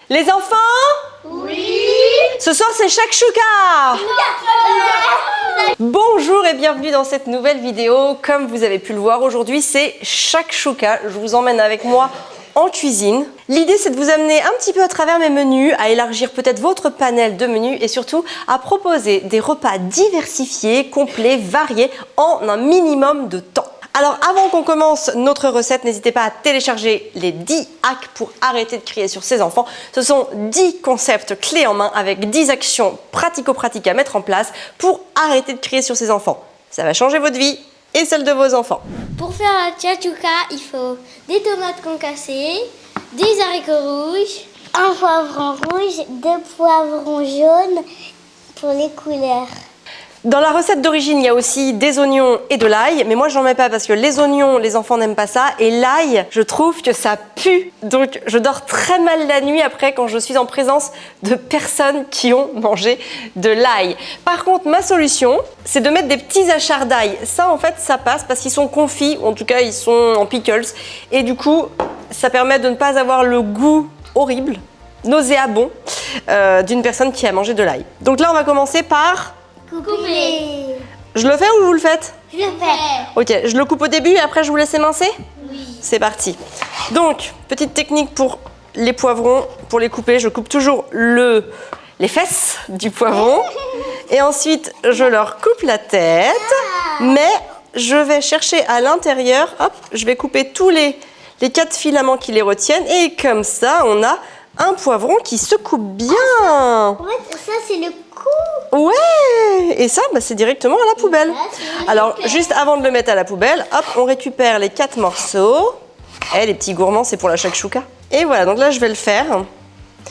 Les enfants? Oui. Ce soir, c'est Shakshuka. Bonjour et bienvenue dans cette nouvelle vidéo. Comme vous avez pu le voir, aujourd'hui, c'est Shakshuka. Je vous emmène avec moi en cuisine. L'idée, c'est de vous amener un petit peu à travers mes menus, à élargir peut-être votre panel de menus et surtout à proposer des repas diversifiés, complets, variés en un minimum de temps. Alors avant qu'on commence notre recette, n'hésitez pas à télécharger les 10 hacks pour arrêter de crier sur ses enfants. Ce sont 10 concepts clés en main avec 10 actions pratico-pratiques à mettre en place pour arrêter de crier sur ses enfants. Ça va changer votre vie et celle de vos enfants. Pour faire la tchatchouka, il faut des tomates concassées, des haricots rouges, un poivron rouge, 2 poivrons jaunes pour les couleurs. Dans la recette d'origine, il y a aussi des oignons et de l'ail, mais moi j'en mets pas parce que les oignons, les enfants n'aiment pas ça, et l'ail, je trouve que ça pue. Donc je dors très mal la nuit après quand je suis en présence de personnes qui ont mangé de l'ail. Par contre, ma solution, c'est de mettre des petits achards d'ail. Ça en fait, ça passe parce qu'ils sont confits, ou en tout cas ils sont en pickles, et du coup, ça permet de ne pas avoir le goût horrible, nauséabond, d'une personne qui a mangé de l'ail. Donc là, on va commencer par... Couper. Je le fais ou vous le faites? Je le fais. Ok, je le coupe au début et après je vous laisse émincer? Oui. C'est parti. Donc, petite technique pour les poivrons, pour les couper, je coupe toujours les fesses du poivron et ensuite je leur coupe la tête, mais je vais chercher à l'intérieur, hop, je vais couper tous les 4 filaments qui les retiennent et comme ça on a un poivron qui se coupe bien. En fait, ça c'est le coup. Ouais. Et ça, c'est directement à la poubelle. Alors, juste avant de le mettre à la poubelle, hop, on récupère les 4 morceaux. Les petits gourmands, c'est pour la shakshuka. Et voilà, donc là, je vais le faire.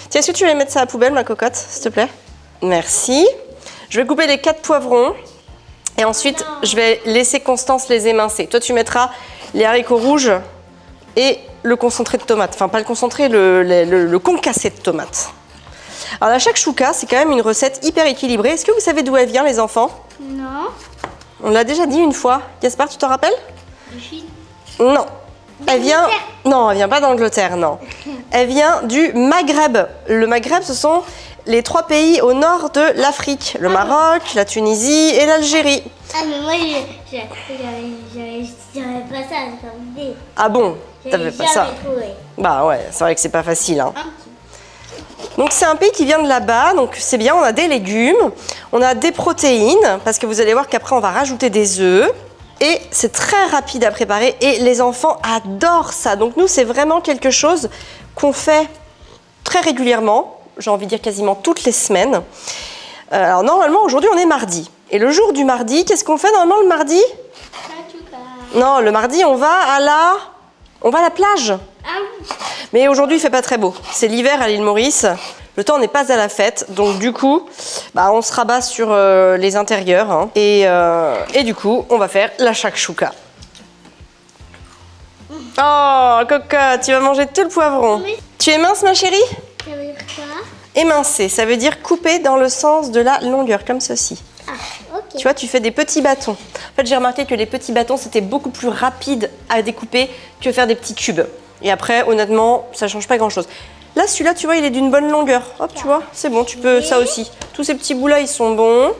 Tiens, est-ce que tu vas mettre ça à la poubelle, ma cocotte, s'il te plaît? Merci. Je vais couper les 4 poivrons. Et ensuite, je vais laisser Constance les émincer. Toi, tu mettras les haricots rouges et le concentré de tomate. Enfin, pas le concentré, le concassé de tomate. Alors la shakshuka, c'est quand même une recette hyper équilibrée. Est-ce que vous savez d'où elle vient, les enfants? Non. On l'a déjà dit une fois. Gaspard, tu t'en rappelles? De Chine. Non. Elle vient... Non, elle vient pas d'Angleterre, non. Elle vient du Maghreb. Le Maghreb, ce sont les 3 pays au nord de l'Afrique. Le Maroc, la Tunisie et l'Algérie. Ah, mais moi, j'avais pas ça comme idée. Ah bon? T'avais pas ça? Trouvé. Bah ouais, c'est vrai que c'est pas facile, hein. Donc c'est un pays qui vient de là-bas, donc c'est bien, on a des légumes, on a des protéines, parce que vous allez voir qu'après on va rajouter des œufs, et c'est très rapide à préparer, et les enfants adorent ça. Donc nous, c'est vraiment quelque chose qu'on fait très régulièrement, j'ai envie de dire quasiment toutes les semaines. Alors normalement, aujourd'hui on est mardi, et le jour du mardi, qu'est-ce qu'on fait normalement le mardi? Non, le mardi on va à la plage. Ah oui. Mais aujourd'hui, il fait pas très beau. C'est l'hiver à l'île Maurice. Le temps n'est pas à la fête. Donc du coup, on se rabat sur les intérieurs. Hein. Et du coup, on va faire la shakshuka. Oh, cocotte, tu vas manger tout le poivron. Oui. Tu es mince, ma chérie? Ça veut dire quoi? Émincer, ça veut dire couper dans le sens de la longueur, comme ceci. Ah, ok. Tu vois, tu fais des petits bâtons. En fait, j'ai remarqué que les petits bâtons, c'était beaucoup plus rapide à découper que faire des petits cubes. Et après, honnêtement, ça change pas grand-chose. Là, celui-là, tu vois, il est d'une bonne longueur. Hop, tu vois, c'est bon, tu peux, ça aussi. Tous ces petits bouts-là, ils sont bons.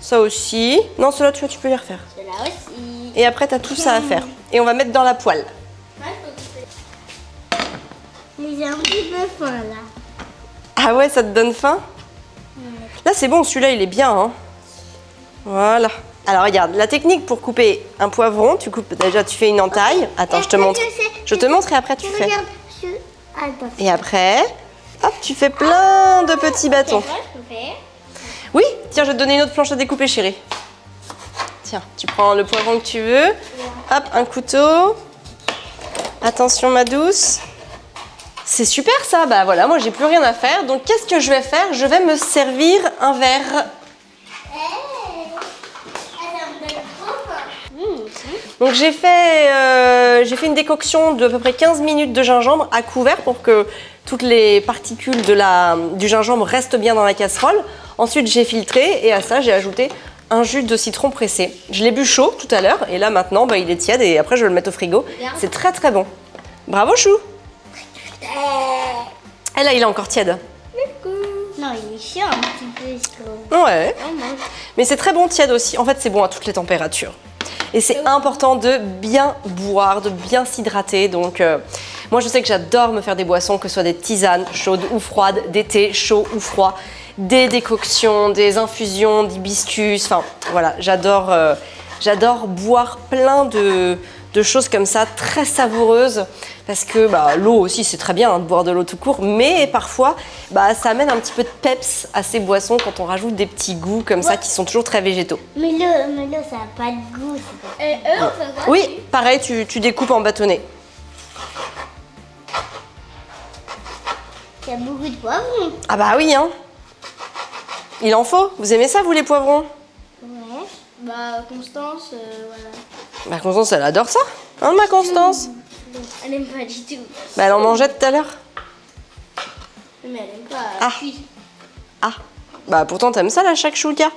Ça aussi. Non, ceux-là, tu vois, tu peux les refaire. Cela aussi. Et après, tu as tout ça à faire. Et on va mettre dans la poêle. Mais j'ai un petit peu faim, là. Ah ouais, ça te donne faim? Là, c'est bon, celui-là, il est bien. Hein. Voilà. Alors, regarde, la technique pour couper un poivron, tu coupes déjà, tu fais une entaille. Attends, je te montre. Je te montre et après, tu fais. Regarde, Et après, hop, tu fais plein de petits bâtons. Oui, tiens, je vais te donner une autre planche à découper, chérie. Tiens, tu prends le poivron que tu veux. Hop, un couteau. Attention, ma douce. C'est super ça, bah voilà, moi j'ai plus rien à faire. Donc qu'est-ce que je vais faire? Je vais me servir un verre. Donc j'ai fait une décoction de à peu près 15 minutes de gingembre à couvert pour que toutes les particules du gingembre restent bien dans la casserole. Ensuite j'ai filtré et à ça j'ai ajouté un jus de citron pressé. Je l'ai bu chaud tout à l'heure et là maintenant il est tiède et après je vais le mettre au frigo. C'est très très bon. Bravo Chou! Ah là, il est encore tiède. Non, il est chiant un petit peu. Ce Ouais. qu'on mange. Mais c'est très bon tiède aussi. En fait, c'est bon à toutes les températures. Et c'est important de bien boire, de bien s'hydrater. Donc, moi, je sais que j'adore me faire des boissons, que ce soit des tisanes chaudes ou froides, des thés chauds ou froids, des décoctions, des infusions d'hibiscus. Enfin, voilà, j'adore boire plein de choses comme ça, très savoureuses. Parce que l'eau aussi, c'est très bien hein, de boire de l'eau tout court. Mais parfois, ça amène un petit peu de peps à ces boissons quand on rajoute des petits goûts comme ça qui sont toujours très végétaux. Mais l'eau, ça n'a pas de goût. Et eux, on fait quoi? Oui, pareil, tu découpes en bâtonnets. Il y a beaucoup de poivrons. Ah bah oui, hein. Il en faut. Vous aimez ça, vous, les poivrons? Ouais. Constance, voilà. Bah Constance, elle adore ça. Hein, ma Constance? Elle aime pas du tout. Bah elle en mangeait tout à l'heure. Mais elle aime pas. Ah. Ah. Bah pourtant, t'aimes ça, la shakshuka?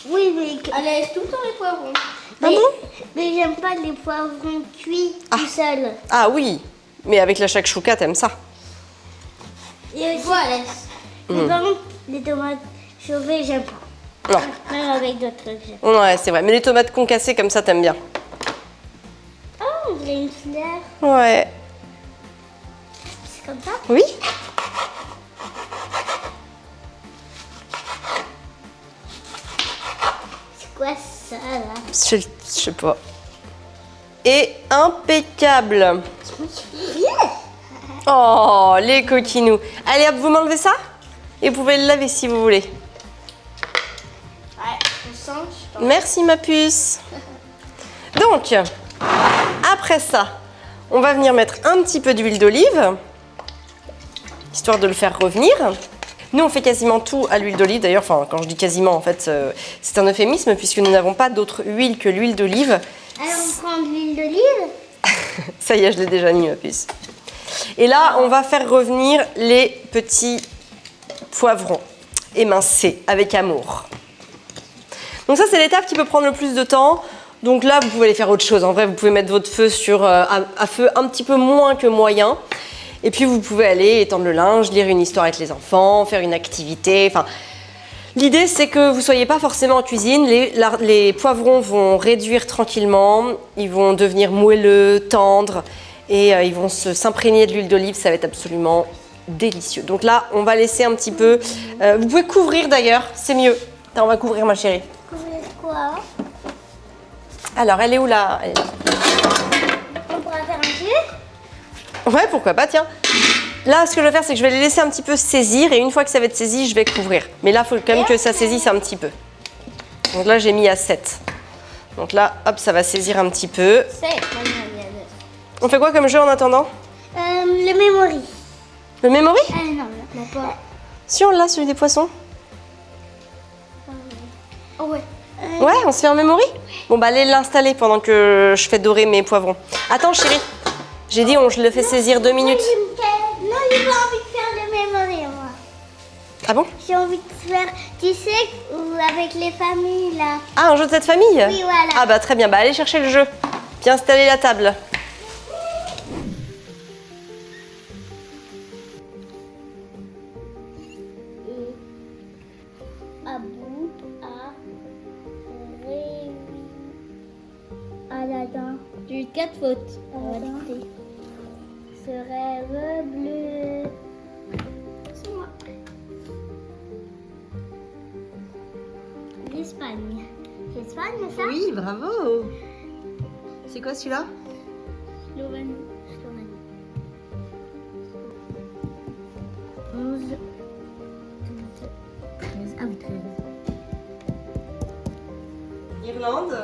Oui, mais, Elle laisse tout le temps les poivrons. Ah bon? mais j'aime pas les poivrons cuits tout seuls. Ah oui. Mais avec la shakshuka, t'aimes ça? Et aussi, Elle laisse. mais par contre, les tomates chauffées, j'aime pas. Non. Même avec d'autres trucs, j'aime pas. Ouais, c'est vrai. Mais les tomates concassées comme ça, t'aimes bien? Oh, on dirait une fleur. Ouais. C'est comme ça? Oui? C'est quoi ça, là? Je sais pas. Et impeccable. Oh, les coquinous. Allez hop, vous m'enlevez ça? Et vous pouvez le laver si vous voulez. Ouais, Constance, je t'en- Merci ma puce. Donc, après ça, on va venir mettre un petit peu d'huile d'olive, histoire de le faire revenir. Nous, on fait quasiment tout à l'huile d'olive. D'ailleurs, quand je dis quasiment, en fait, c'est un euphémisme puisque nous n'avons pas d'autre huile que l'huile d'olive. Alors, on prend de l'huile d'olive? Ça y est, je l'ai déjà mis ma puce. Et là, on va faire revenir les petits poivrons émincés avec amour. Donc ça, c'est l'étape qui peut prendre le plus de temps. Donc là, vous pouvez aller faire autre chose. En vrai, vous pouvez mettre votre feu à feu un petit peu moins que moyen. Et puis, vous pouvez aller étendre le linge, lire une histoire avec les enfants, faire une activité. Enfin, l'idée, c'est que vous ne soyez pas forcément en cuisine. Les poivrons vont réduire tranquillement. Ils vont devenir moelleux, tendres. Et ils vont s'imprégner de l'huile d'olive. Ça va être absolument délicieux. Donc là, on va laisser un petit peu... vous pouvez couvrir d'ailleurs, c'est mieux. Attends, on va couvrir, ma chérie. Couvrir quoi? Alors, elle est où là? Elle est là. On pourra faire un jus? Ouais, pourquoi pas, tiens. Là, ce que je vais faire, c'est que je vais les laisser un petit peu saisir. Et une fois que ça va être saisi, je vais couvrir. Mais là, il faut quand même que ça saisisse un petit peu. Donc là, j'ai mis à 7. Donc là, hop, ça va saisir un petit peu. C'est pas une manière. On fait quoi comme jeu en attendant? Le memory. Le memory? Ah non, Non, pas. Si, on l'a, celui des poissons. Oh ouais. Ouais, on se fait un memory? Bon, bah, allez l'installer pendant que je fais dorer mes poivrons. Attends, chérie. J'ai dit, je le fais saisir 2 minutes. Non, j'ai pas envie de faire le memory, moi. Ah bon? J'ai envie de faire, tu sais, ou avec les familles, là. Ah, un jeu de cette famille? Oui, voilà. Ah bah, très bien. Bah, allez chercher le jeu. Puis installer la table. Abou, Aladdin. J'ai eu 4 fautes. Aladdin. Ce rêve bleu. C'est moi. L'Espagne. L'Espagne, ça? Oui, bravo. C'est quoi celui-là? Slovène. 11, 12, 13. Ah oui, 13. Irlande.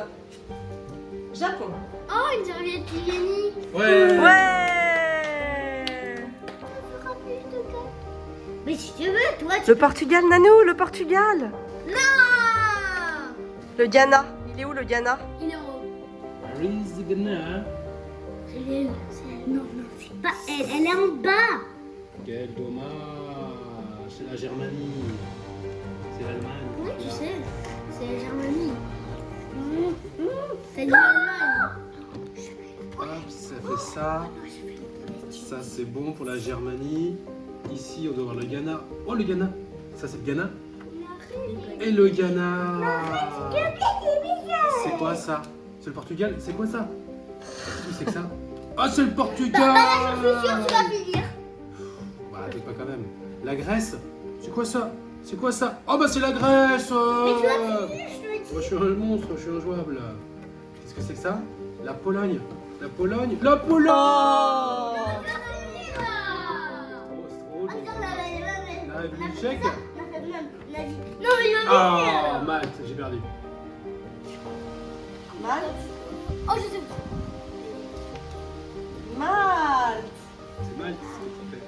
Japon. Oh, une serviette Liliani. Ouais. Ouais. Mais si tu veux, toi, tu... Le Portugal, Nanou, le Portugal. Non. Le Ghana. Il est où le Ghana? Il est en haut. Paris the Ghana. Elle est où? Non, c'est pas elle. Elle est en bas. Quel dommage. C'est la Germanie. C'est l'Allemagne. Oui, tu sais. C'est la Germanie. T'as dit Ah. l'Allemagne. Hop, ça fait ça. Ça c'est bon pour la Germanie. Ici, on doit voir le Ghana. Oh, le Ghana. Ça, c'est le Ghana. Et le Ghana. C'est quoi ça? C'est le Portugal? C'est quoi ça? Qu'est-ce que c'est que ça? Ah, c'est le Portugal. Je suis sûre que tu vas finir. Bah, peut-être pas quand même. La Grèce? C'est quoi ça? C'est quoi ça? Oh, bah, c'est la Grèce. Mais tu vas finir, je te le dis. Moi, je suis un monstre, je suis injouable. Qu'est-ce que c'est que ça? La Pologne. La Pologne. La Pologne. Oh. C'est trop drôle. La République tchèque. Non, mais il va Ah, finir. Malte, j'ai perdu. Malte. Oh, je sais. Malte. C'est Malte, c'est fait.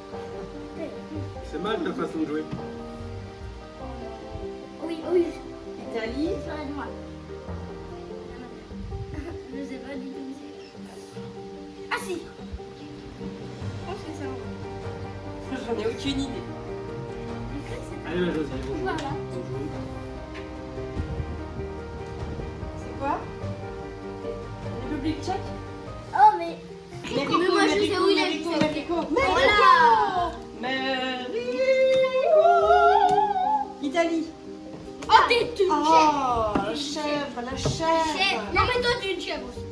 C'est Malte ta façon de jouer. Oui, oui. Italie. Sur la droite. Je sais pas du tout où c'est. Ah si. Je pense que c'est un. J'en ai aucune idée. Allez, ma Josie, bonjour. Voilà. Bonjour. C'est quoi? République tchèque. Oh, mais. Mexico, Mais moi, je sais où il habite. Mexico. Voilà. Mexico. Italie. Oh, t'es une chèvre. Oh, la chèvre, la chèvre. Chèvre. Non, mais toi, t'es une chèvre aussi.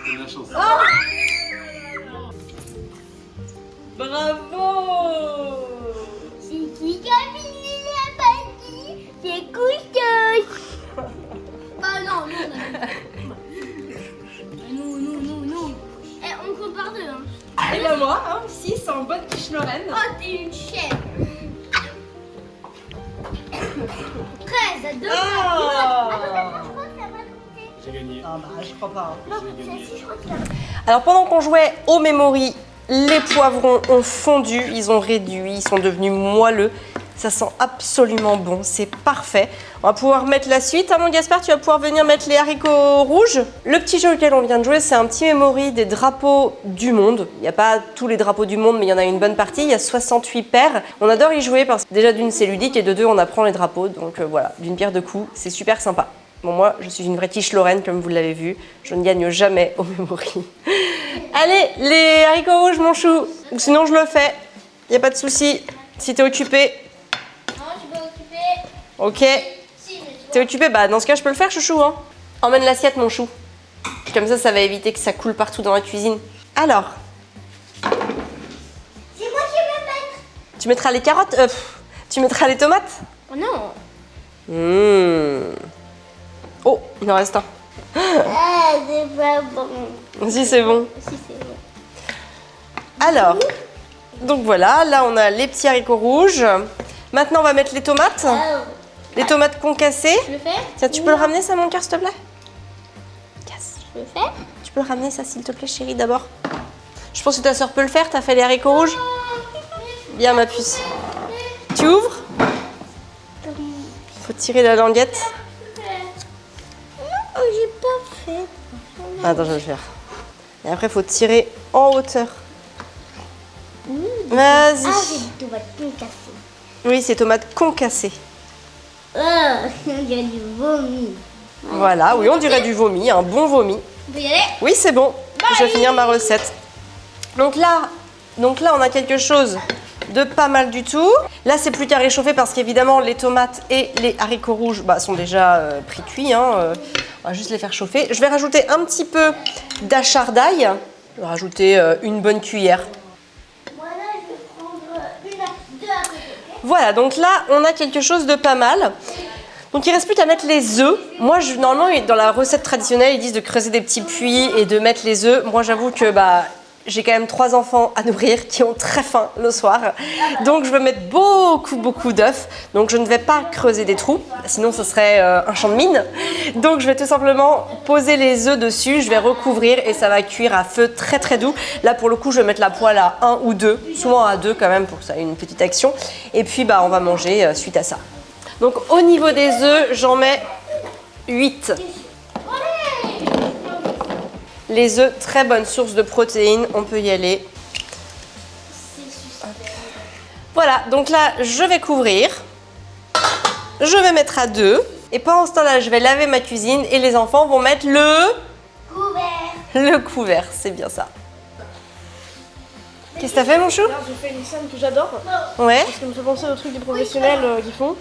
C'est de la chance. Bravo. C'est qui qui a fini la partie? C'est Cousteau. Ah non, non. Eh, on compte par deux, hein. Et ben moi, hein, aussi, c'est en bonne quiche Lorraine. Oh, t'es une chèvre. 13 à 2. Ah. Je crois que ça va compter. J'ai gagné. Ah bah, je crois pas. Non, J'ai gagné. celle-ci, je crois que ça va. Alors pendant qu'on jouait au memory, les poivrons ont fondu, ils ont réduit, ils sont devenus moelleux. Ça sent absolument bon, c'est parfait. On va pouvoir mettre la suite. Hein, mon Gaspard, tu vas pouvoir venir mettre les haricots rouges. Le petit jeu auquel on vient de jouer, c'est un petit memory des drapeaux du monde. Il n'y a pas tous les drapeaux du monde, mais il y en a une bonne partie. Il y a 68 paires. On adore y jouer parce que déjà d'une, c'est ludique et de deux, on apprend les drapeaux. Donc voilà, d'une pierre deux coups, c'est super sympa. Bon, moi, je suis une vraie quiche Lorraine, comme vous l'avez vu. Je ne gagne jamais au memory. Allez, les haricots rouges, mon chou. Ou sinon, je le fais. Il n'y a pas de souci. Si t'es occupé. Non, tu peux occuper. Ok. Si, mais tu T'es occupé? Bah, dans ce cas, je peux le faire, chouchou. Hein. Emmène l'assiette, mon chou. Comme ça va éviter que ça coule partout dans la cuisine. Alors, C'est moi qui vais mettre. tu mettras les carottes. Tu mettras les tomates. Oh non. Oh, il en reste un. Ah, c'est pas bon. Si, c'est bon. Si, c'est bon. Alors, donc voilà, là on a les petits haricots rouges. Maintenant on va mettre les tomates. Alors, Les tomates concassées. je le fais? Tiens, tu peux le ramener ça mon cœur s'il te plaît? Yes. Je le fais? Tu peux le ramener ça s'il te plaît chérie d'abord? Je pense que ta soeur peut le faire, t'as fait les haricots rouges? Bien ma puce. Tu ouvres? Faut tirer la languette. Oh, j'ai pas fait. Attends, je vais le faire. Et après faut tirer en hauteur. Vas-y. Ah, j'ai des tomates concassées. Oui, c'est tomates concassées. Ah, il y a du vomi. Voilà, oui, on dirait du vomi, un bon vomi. On peut y aller? Oui, c'est bon. Je vais finir ma recette. Donc là, on a quelque chose de pas mal du tout. Là, c'est plus qu'à réchauffer parce qu'évidemment, les tomates et les haricots rouges sont déjà pré-cuits. Hein. On va juste les faire chauffer. Je vais rajouter un petit peu d'achardail. Je vais rajouter une bonne cuillère. Voilà, je vais prendre deux à côté. Voilà, donc là, on a quelque chose de pas mal. Donc il reste plus qu'à mettre les œufs. Moi, normalement, dans la recette traditionnelle, ils disent de creuser des petits puits et de mettre les œufs. Moi, j'avoue que j'ai quand même 3 enfants à nourrir qui ont très faim le soir. Donc je vais mettre beaucoup d'œufs. Donc je ne vais pas creuser des trous, sinon ce serait un champ de mine. Donc je vais tout simplement poser les œufs dessus, je vais recouvrir et ça va cuire à feu très doux. Là pour le coup je vais mettre la poêle à 1 ou 2, souvent à 2 quand même pour que ça ait une petite action. Et puis on va manger suite à ça. Donc au niveau des œufs, j'en mets 8. Les œufs, très bonne source de protéines, on peut y aller. Hop. Voilà, donc là, je vais couvrir. Je vais mettre à 2. Et pendant ce temps-là, je vais laver ma cuisine et les enfants vont mettre le couvert, c'est bien ça. Qu'est-ce que t'as fait, mon chou? Là, j'ai fait une scène que j'adore. Ouais. Parce que ça me fait penser aux trucs des professionnels qui font.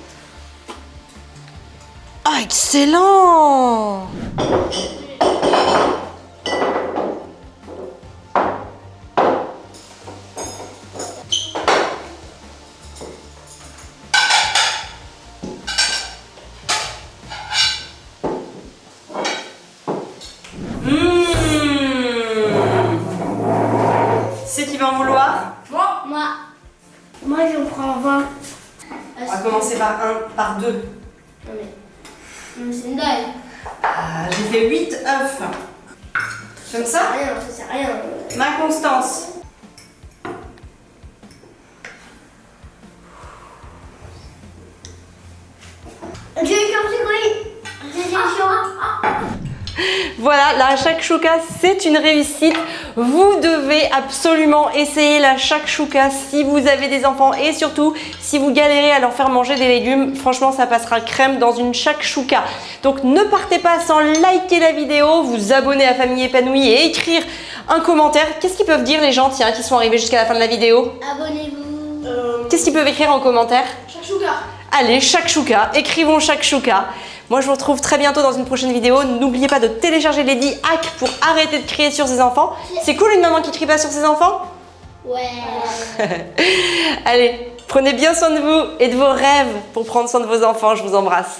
Ah, excellent! C'est qui va en vouloir? Moi, j'en prends 20. On va commencer par 1, par 2. Mais c'est une dalle. Ah, j'ai fait 8 œufs. Comme ça? Rien, ça sert à rien. Ma Constance. J'ai Voilà, la shakshuka, c'est une réussite. Vous devez absolument essayer la shakshuka si vous avez des enfants et surtout si vous galérez à leur faire manger des légumes. Franchement, ça passera crème dans une shakshuka. Donc ne partez pas sans liker la vidéo, vous abonner à Famille Épanouie et écrire un commentaire. Qu'est-ce qu'ils peuvent dire les gens, tiens, qui sont arrivés jusqu'à la fin de la vidéo? Abonnez-vous. Qu'est-ce qu'ils peuvent écrire en commentaire? Shakshuka. Allez, shakshuka, écrivons shakshuka. Moi, je vous retrouve très bientôt dans une prochaine vidéo. N'oubliez pas de télécharger les 10 hacks pour arrêter de crier sur ses enfants. C'est cool une maman qui crie pas sur ses enfants? Ouais. Allez, prenez bien soin de vous et de vos rêves pour prendre soin de vos enfants. Je vous embrasse.